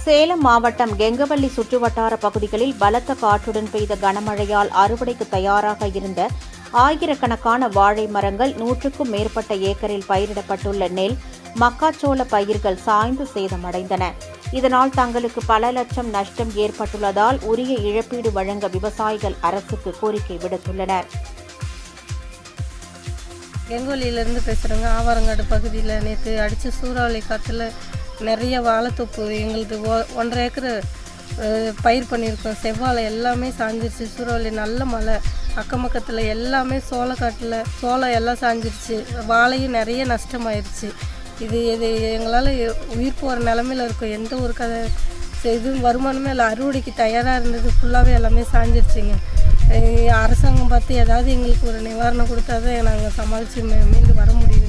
சேலம் மாவட்டம் கெங்கவல்லி சுற்றுவட்டார பகுதிகளில் பலத்த காற்றுடன் பெய்த கனமழையால் அறுவடைக்கு தயாராக இருந்த ஆயிரக்கணக்கான வாழை மரங்கள் 100க்கும் மேற்பட்ட ஏக்கரில் பயிரிடப்பட்டுள்ள நெல், மக்காச்சோள பயிர்கள் சாய்ந்து சேதமடைந்தன. இதனால் தங்களுக்கு பல லட்சம் நஷ்டம் ஏற்பட்டுள்ளதால் உரிய இழப்பீடு வழங்க விவசாயிகள் அரசுக்கு கோரிக்கை விடுத்துள்ளனர். கெங்கவல்லியிலேருந்து பேசுகிறேங்க. ஆவாரங்காடு பகுதியில் நேற்று அடித்த சூறாவளி காற்றுல நிறைய வாழைத்தோப்பு எங்களுக்கு 1.5 ஏக்கர் பயிர் பண்ணியிருக்கோம். செவ்வாழை எல்லாமே சாஞ்சிருச்சு. சூறாவளி நல்ல மழை, அக்கம் பக்கத்தில் எல்லாமே சோளம் எல்லாம் சாஞ்சிருச்சு. வாழையும் நிறைய நஷ்டமாயிருச்சு. இது எங்களால் உயிர் போகிற நிலமையில் இருக்கும். எந்த ஒரு இதுவும் வருமானமே இல்லை. அறுவடைக்கு தயாராக இருந்தது ஃபுல்லாகவே எல்லாமே சாஞ்சிருச்சுங்க. அரசாங்கம் பார்த்து ஏதாவது எங்களுக்கு ஒரு நிவாரணம் கொடுத்தா தான் நாங்கள் சமாளித்து மீண்டு வர முடியும்.